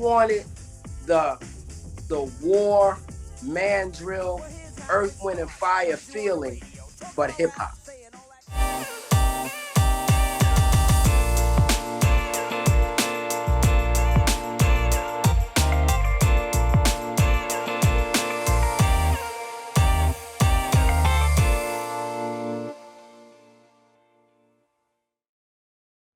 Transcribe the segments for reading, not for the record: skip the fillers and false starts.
wanted the war, man drill, earth, wind, and fire feeling, but hip hop.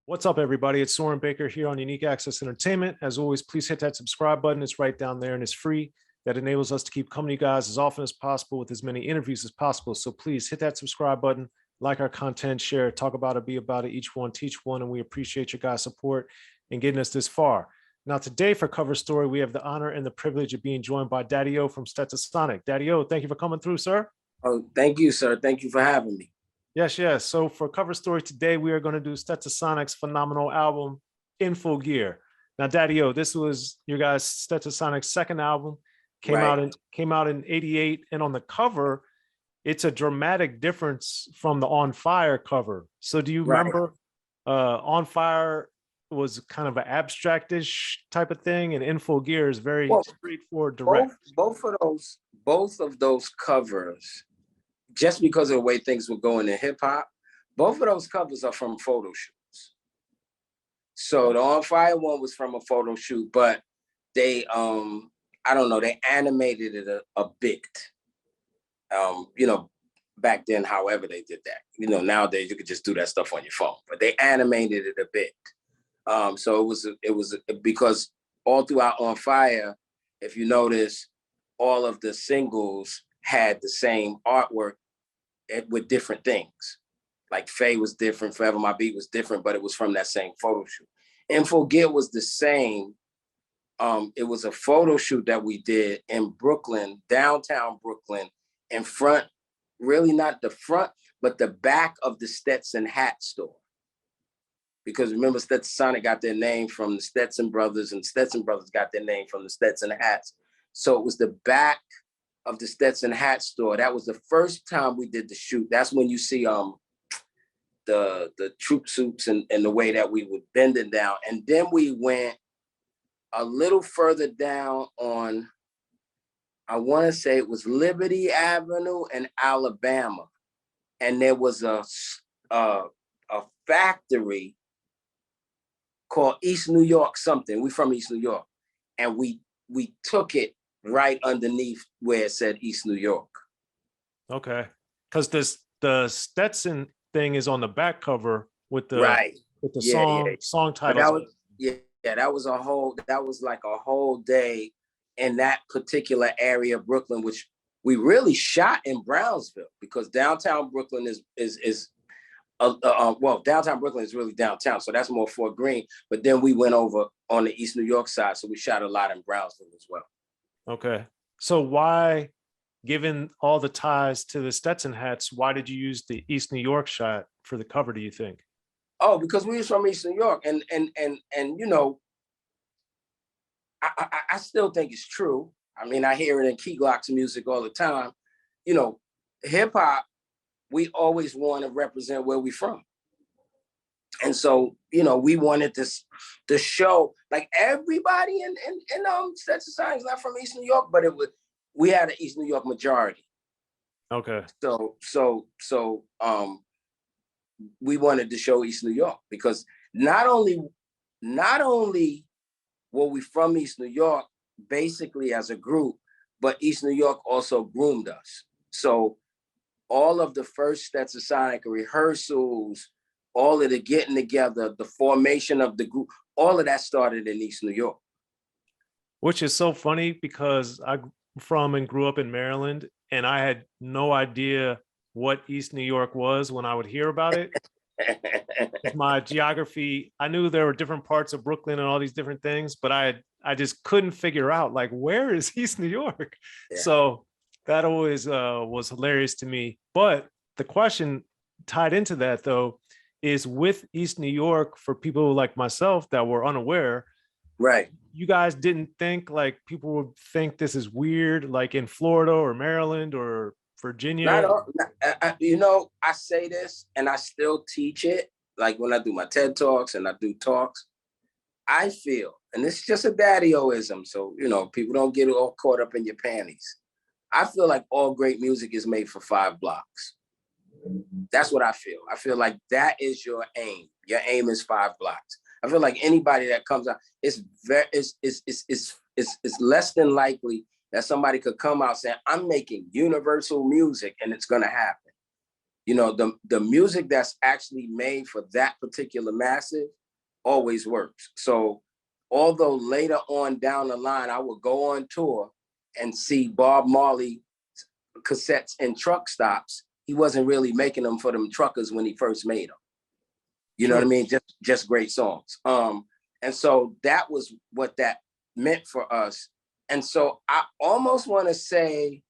What's up, everybody? It's Soren Baker here on Unique Access Entertainment. As always, please hit that subscribe button. It's right down there and it's free. That enables us to keep coming to you guys as often as possible with as many interviews as possible. So please hit that subscribe button, like our content, share it, talk about it, be about it, each one, teach one. And we appreciate your guys' support in getting us this far. Now, today for Cover Story, we have the honor and the privilege of being joined by D.O.C from Stetsasonic. D.O.C, thank you for coming through, sir. Oh, thank you, sir. Thank you for having me. Yes. So for Cover Story today, we are going to do Stetsasonic's phenomenal album, Info Gear. Now, D.O.C, this was your guys' Stetsasonic's second album. Came out in '88, and on the cover, it's a dramatic difference from the On Fire cover. So do you remember On Fire was kind of an abstract-ish type of thing, and Info Gear is very straightforward, direct. Both of those covers, just because of the way things were going in hip hop, both of those covers are from photo shoots. So the On Fire one was from a photo shoot, but they, I don't know, they animated it a bit. Back then, however they did that. Nowadays you could just do that stuff on your phone, but they animated it a bit. So it was because all throughout On Fire, if you notice, all of the singles had the same artwork with different things. Like Faye was different, Forever My Beat was different, but it was from that same photo shoot. And Forget was the same. It was a photo shoot that we did in Brooklyn, downtown Brooklyn, in front, really not the front, but the back of the Stetson hat store. Because remember, Stetsasonic got their name from the Stetson brothers, and Stetson brothers got their name from the Stetson hats. So it was the back of the Stetson hat store. That was the first time we did the shoot. That's when you see the troop suits and the way that we would bend it down. And then we went a little further down on, I want to say it was Liberty Avenue in Alabama. And there was a factory called East New York something. We from East New York. And we took it right underneath where it said East New York. Okay. Because the Stetson thing is on the back cover with the song title. That was like a whole day in that particular area of Brooklyn, which we really shot in Brownsville, because downtown Brooklyn downtown Brooklyn is really downtown, so that's more Fort Greene. But then we went over on the East New York side, so we shot a lot in Brownsville as well. Okay, so why, given all the ties to the Stetson hats, why did you use the East New York shot for the cover, do you think? Oh, because we was from East New York, and I still think it's true. I mean, I hear it in Key Glock's music all the time. Hip hop, we always want to represent where we from. And so, we wanted to show, like, everybody in Stetsasonic is not from East New York, but we had an East New York majority. Okay. So we wanted to show East New York, because not only were we from East New York, basically as a group, but East New York also groomed us. So all of the first Stetsasonic rehearsals, all of the getting together, the formation of the group, all of that started in East New York. Which is so funny, because I'm from and grew up in Maryland, and I had no idea what East New York was when I would hear about it. My geography, I knew there were different parts of Brooklyn and all these different things, but I just couldn't figure out, like, where is East New York? Yeah. So that always was hilarious to me. But the question tied into that, though, is with East New York, for people like myself that were unaware, right? You guys didn't think, like, people would think this is weird, like in Florida or Maryland or Virginia? I say this and I still teach it. Like when I do my TED Talks and I do talks, I feel, and this is just a daddy-oism, so, you know, people don't get all caught up in your panties. I feel like all great music is made for 5 blocks. That's what I feel. I feel like that is your aim. Your aim is 5 blocks. I feel like anybody that comes out, it's less than likely that somebody could come out saying, I'm making universal music and it's gonna happen. You know, the music that's actually made for that particular massive always works. So although later on down the line, I would go on tour and see Bob Marley cassettes in truck stops, he wasn't really making them for them truckers when he first made them. You know what I mean? Just great songs. And so that was what that meant for us. And so I almost want to say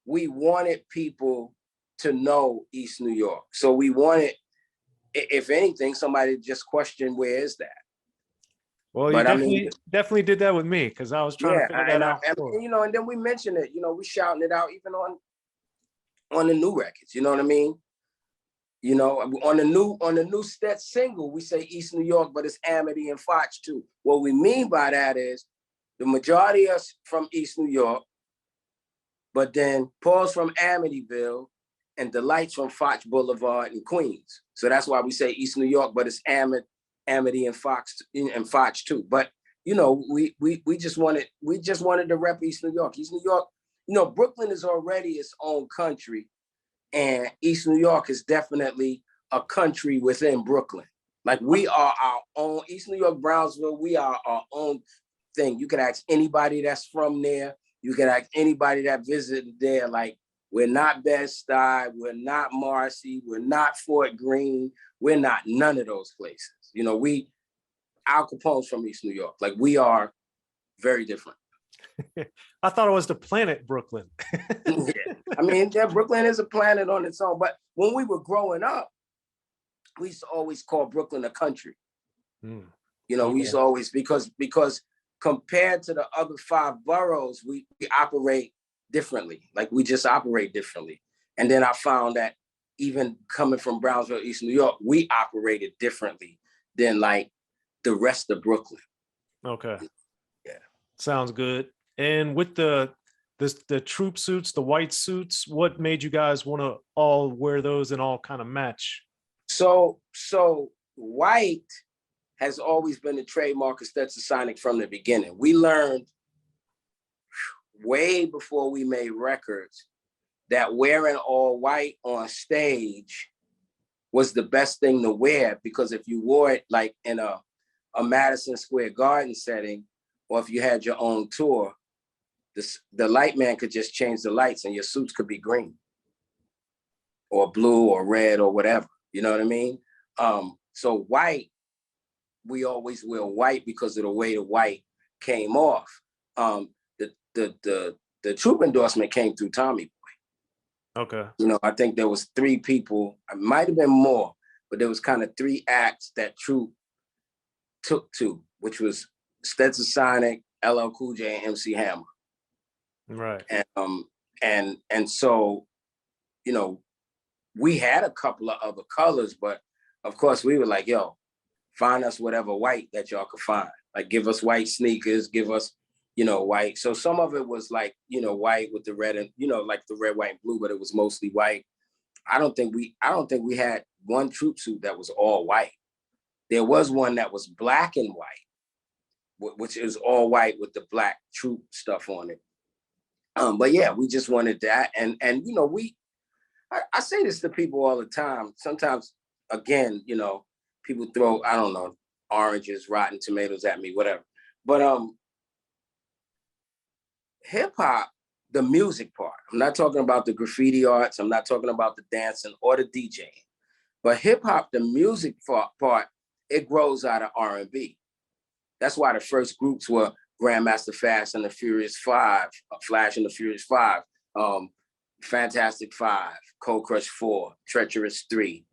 we wanted people to know East New York. So we wanted, if anything, somebody to just question, where is that? Well, you definitely did that with me, because I was trying to figure that out. You know, and then we mentioned it, you know, we shouting it out even on the new records, you know what I mean? You know, on the new Stets single, we say East New York, but it's Amity and Foch too. What we mean by that is the majority of us from East New York, but then Paul's from Amityville and the lights from Foch Boulevard in Queens. So that's why we say East New York, but it's Amity and Foch too. But you know, we just wanted to rep East New York. East New York, you know, Brooklyn is already its own country. And East New York is definitely a country within Brooklyn. Like we are our own, East New York, Brownsville, we are our own thing. You can ask anybody that's from there. You can ask anybody that visited there. Like, we're not Bed-Stuy, we're not Marcy, we're not Fort Greene, we're not none of those places. You know, Al Capone's from East New York. Like, we are very different. I thought it was the planet Brooklyn. Yeah. I mean, yeah, Brooklyn is a planet on its own. But when we were growing up, we used to always call Brooklyn a country. You know, we used to always, because compared to the other 5 boroughs, we operate differently. Like, we just operate differently. And then I found that even coming from Brownsville, East New York, we operated differently than like the rest of Brooklyn. Okay. Yeah. Sounds good. And with the troop suits, the white suits, what made you guys want to all wear those and all kind of match? So white has always been the trademark of Stetsasonic from the beginning. We learned way before we made records that wearing all white on stage was the best thing to wear, because if you wore it like in a Madison Square Garden setting, or if you had your own tour, the light man could just change the lights and your suits could be green or blue or red or whatever. You know what I mean? So white, we always wear white because of the way the white came off. The troop endorsement came through Tommy Boy. Okay. You know, I think there was 3 people, it might have been more, but there was kind of 3 acts that Troop took to, which was Stetsasonic, LL Cool J, and MC Hammer. Right. And so, you know, we had a couple of other colors, but of course we were like, yo, find us whatever white that y'all could find. Like, give us white sneakers, give us, you know, white. So some of it was like, you know, white with the red and, you know, like the red, white, and blue, but it was mostly white. I don't think we had one troop suit that was all white. There was one that was black and white, which is all white with the black troop stuff on it. But yeah, we just wanted that. And you know, I say this to people all the time. Sometimes, again, you know, people throw, I don't know, oranges, rotten tomatoes at me, whatever. But hip hop, the music part, I'm not talking about the graffiti arts, I'm not talking about the dancing or the DJing, but hip hop, the music part, it grows out of R&B. That's why the first groups were Grandmaster Flash and the Furious Five, Fantastic Five, Cold Crush 4, Treacherous 3,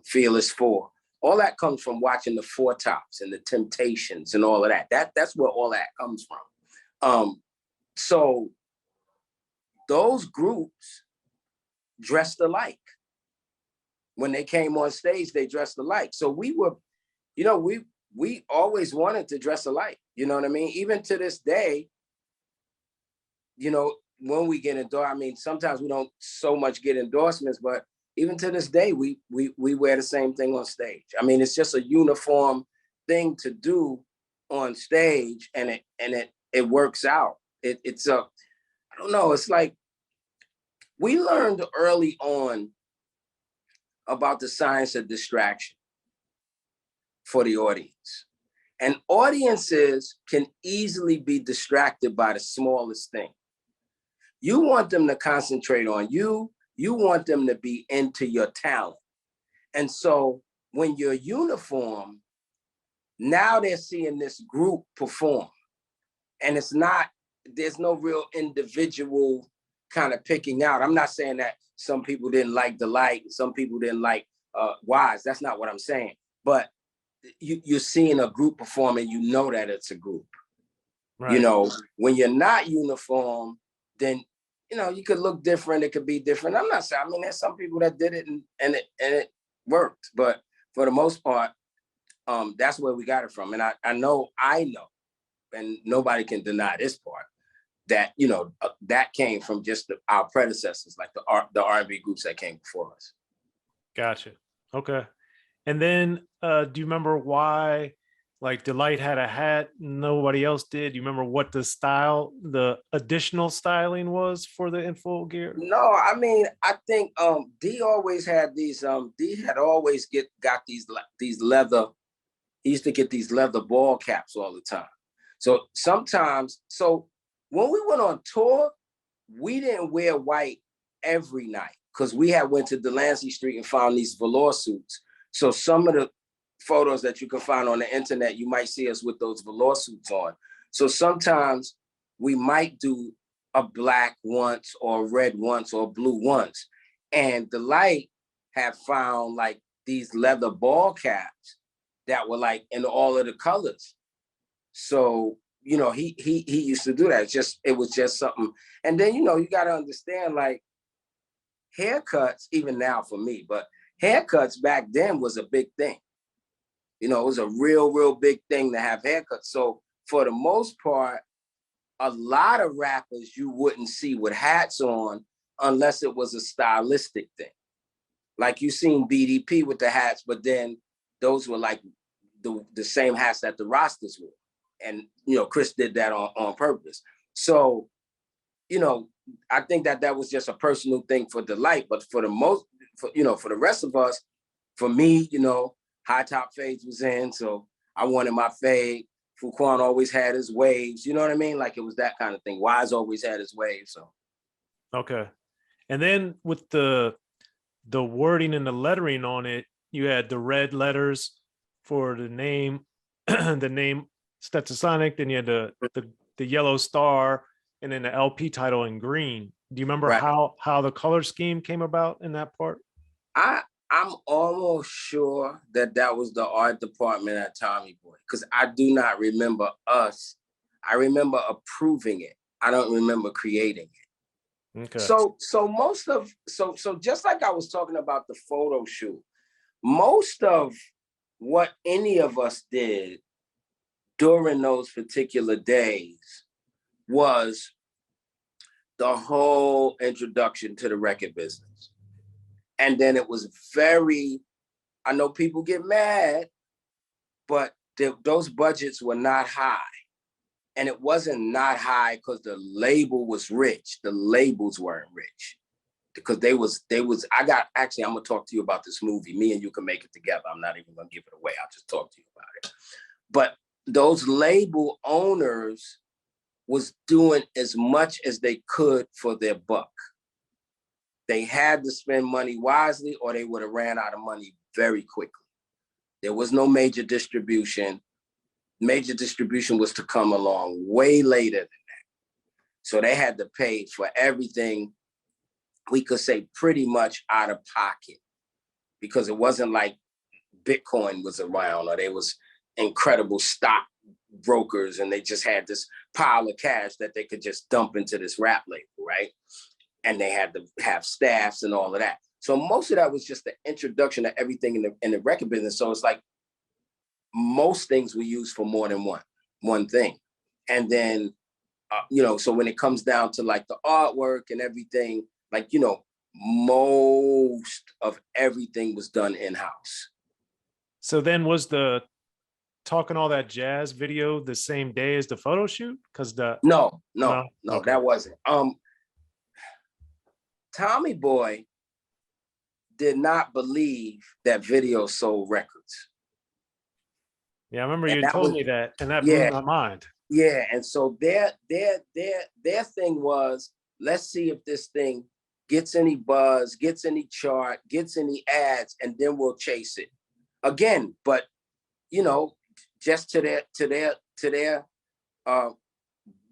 Fearless 4. All that comes from watching the Four Tops and the Temptations and all of that. That's where all that comes from. So those groups dressed alike. When they came on stage, they dressed alike. So we were, you know, we always wanted to dress alike. You know what I mean? Even to this day, you know, when we get endorsed, I mean, sometimes we don't so much get endorsements, but even to this day, we wear the same thing on stage. I mean, it's just a uniform thing to do on stage, and it works out. It's a, I don't know, it's like we learned early on about the science of distraction for the audience. And audiences can easily be distracted by the smallest thing. You want them to concentrate on you. You want them to be into your talent. And so when you're uniform, now they're seeing this group perform. And it's not, there's no real individual kind of picking out. I'm not saying that some people didn't like the light, some people didn't like Wise. That's not what I'm saying. But you're seeing a group perform and you know that it's a group. Right. You know, when you're not uniform, then, you know, you could look different. It could be different. I'm not saying, I mean, there's some people that did it and it worked. But for the most part, that's where we got it from. And I know, and nobody can deny this part, that, you know, that came from just our predecessors, like the R&B groups that came before us. Gotcha. Okay. And then do you remember why, like, Delight had a hat, nobody else did? Do you remember what the additional styling was for the info gear? No, I mean, I think D always had these, D had always got these leather, he used to get these leather ball caps all the time. So sometimes, so when we went on tour, we didn't wear white every night because we had went to Delancey Street and found these velour suits. So some of the photos that you can find on the internet, you might see us with those velour suits on. So sometimes we might do a black once or red once or blue once. And Delight had found like these leather ball caps that were like in all of the colors. So, you know, he used to do that. It was just something. And then, you know, you got to understand, like, haircuts, even now for me, but haircuts back then was a big thing. You know, it was a real big thing to have haircuts. So for the most part, a lot of rappers you wouldn't see with hats on unless it was a stylistic thing. Like you seen BDP with the hats, but then those were like the same hats that the Rastas wore. And, you know, Chris did that on purpose. So, you know, I think that was just a personal thing for Delight, but for the rest of us, for me, you know, high top fades was in, so I wanted my fade. Fuquan always had his waves, you know what I mean? Like it was that kind of thing. Wise always had his waves, so. Okay. And then with the wording and the lettering on it, you had the red letters for the name, the name Stetsasonic, then you had the yellow star, and then the LP title in green. Do you remember how the color scheme came about in that part? I'm almost sure that was the art department at Tommy Boy, because I do not remember us. I remember approving it. I don't remember creating it. Okay. So just like I was talking about the photo shoot, most of what any of us did during those particular days was the whole introduction to the record business. And then it was I know people get mad, but those budgets were not high. And it wasn't not high because the label was rich. The labels weren't rich. Because I'm gonna talk to you about this movie. Me and you can make it together. I'm not even gonna give it away. I'll just talk to you about it. But those label owners was doing as much as they could for their buck. They had to spend money wisely or they would have ran out of money very quickly. There was no major distribution. Major distribution was to come along way later than that. So they had to pay for everything, we could say pretty much out of pocket, because it wasn't like Bitcoin was around or there was incredible stock brokers and they just had this pile of cash that they could just dump into this rap label, right? And they had to have staffs and all of that. So most of that was just the introduction to everything in the record business. So it's like most things we use for more than one thing. And then, so when it comes down to like the artwork and everything, like, most of everything was done in-house. So then was the Talking All That Jazz video the same day as the photo shoot? Because No, Okay. that wasn't. Tommy Boy did not believe that video sold records. Yeah, I remember you told me that, and that blew my mind. Yeah, and so their thing was, let's see if this thing gets any buzz, gets any chart, gets any ads, and then we'll chase it again. But just to their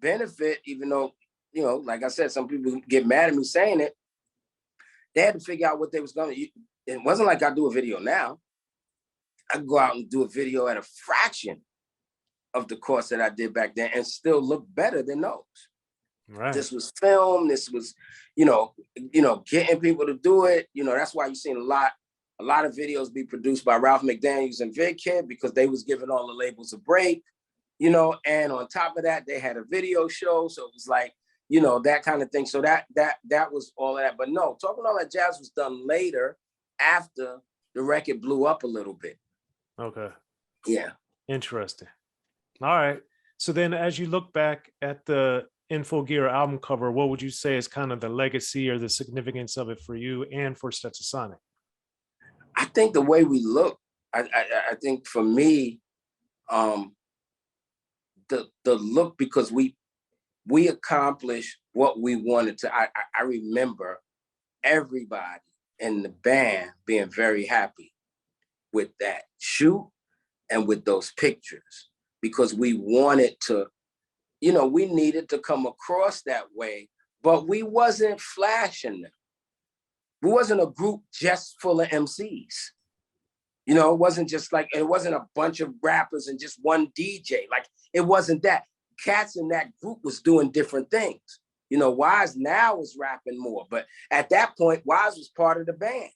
benefit, even though like I said, some people get mad at me saying it, they had to figure out what they was gonna. It wasn't like I do a video now. I could go out and do a video at a fraction of the cost that I did back then and still look better than those. Right. This was film. This was, getting people to do it. That's why you've seen a lot of videos be produced by Ralph McDaniels and Vid Kid, because they was giving all the labels a break, and on top of that, they had a video show. So it was like, that kind of thing. So that was all of that. But no, Talking All That Jazz was done later, after the record blew up a little bit. Okay. Yeah. Interesting. All right. So then as you look back at the Info Gear album cover, what would you say is kind of the legacy or the significance of it for you and for Stetsasonic? I think the way we look, I think for me, the look, because we accomplished what we wanted to. I remember everybody in the band being very happy with that shoot and with those pictures, because we wanted to, we needed to come across that way, but we wasn't flashing them. We wasn't a group just full of MCs. It wasn't just like, it wasn't a bunch of rappers and just one DJ. Like, it wasn't that. Cats in that group was doing different things. Wise now was rapping more, but at that point, Wise was part of the band.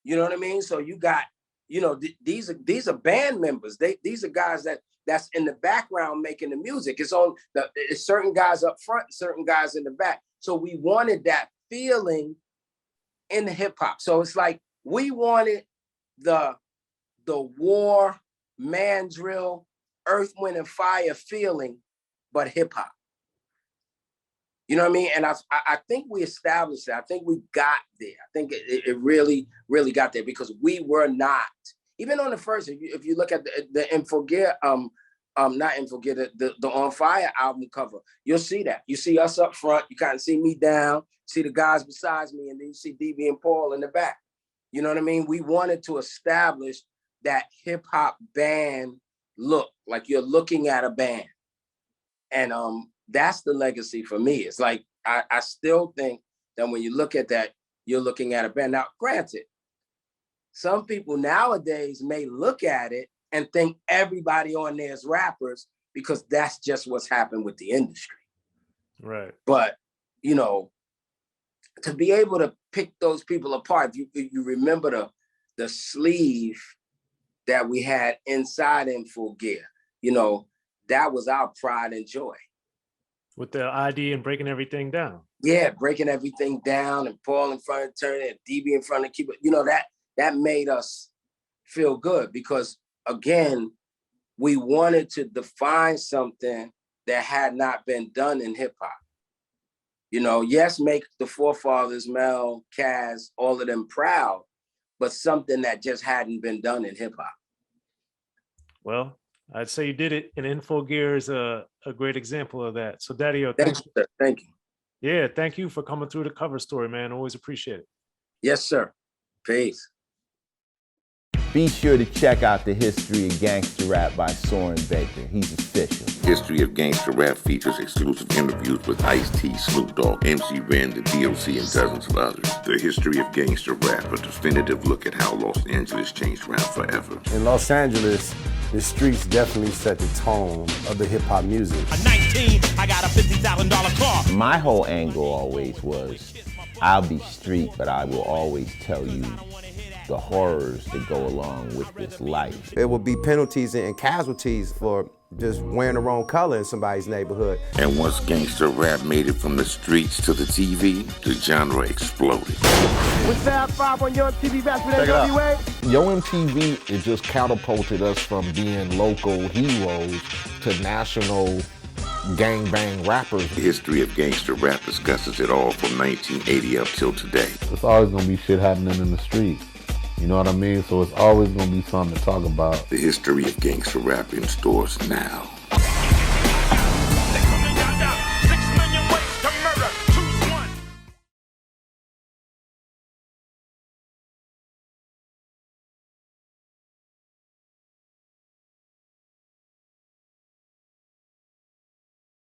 You know what I mean? So you got, these are band members. These are guys that's in the background making the music. It's certain guys up front, certain guys in the back. So we wanted that feeling in hip hop. So it's like we wanted the war, man drill, Earth, Wind, and Fire feeling, but hip hop. You know what I mean? And I think we established that. I think we got there. I think it really, really got there, because we were not, even on the first, if you look at the Info Gear, not Info Gear, the On Fire album cover, you'll see that. You see us up front, you kind of see me down, see the guys besides me, and then you see DB and Paul in the back. You know what I mean? We wanted to establish that hip hop band look, like you're looking at a band. And that's the legacy for me. It's like, I still think that when you look at that, you're looking at a band. Now, granted, some people nowadays may look at it and think everybody on there is rappers, because that's just what's happened with the industry. Right. But, to be able to pick those people apart, you remember the sleeve that we had inside Info Gear, that was our pride and joy. With the ID and breaking everything down. Yeah, breaking everything down, and Paul in front of Turner and DB in front of keyboard. That made us feel good, because again, we wanted to define something that had not been done in hip hop. Yes, make the forefathers, Mel, Kaz, all of them proud, but something that just hadn't been done in hip hop. Well, I'd say you did it, and Info Gear is a great example of that. So, Daddy-O, thank you. Yeah, thank you for coming through the cover story, man. Always appreciate it. Yes, sir. Peace. Be sure to check out the History of Gangster Rap by Soren Baker. He's official. History of Gangster Rap features exclusive interviews with Ice-T, Snoop Dogg, MC Ren, the D.O.C, and dozens of others. The History of Gangster Rap, a definitive look at how Los Angeles changed rap forever. In Los Angeles, the streets definitely set the tone of the hip-hop music. At 19, I got a $50,000 car. My whole angle always was, I'll be street, but I will always tell you the horrors that go along with this life. There will be penalties and casualties for just wearing the wrong color in somebody's neighborhood. And once gangster rap made it from the streets to the TV, the genre exploded. With Fab 5 on your MTV Back with NWA. Yo MTV, it just catapulted us from being local heroes to national gangbang rappers. The history of gangster rap discusses it all from 1980 up till today. It's always gonna be shit happening in the streets. You know what I mean? So it's always gonna be something to talk about. The history of gangster rap in stores now.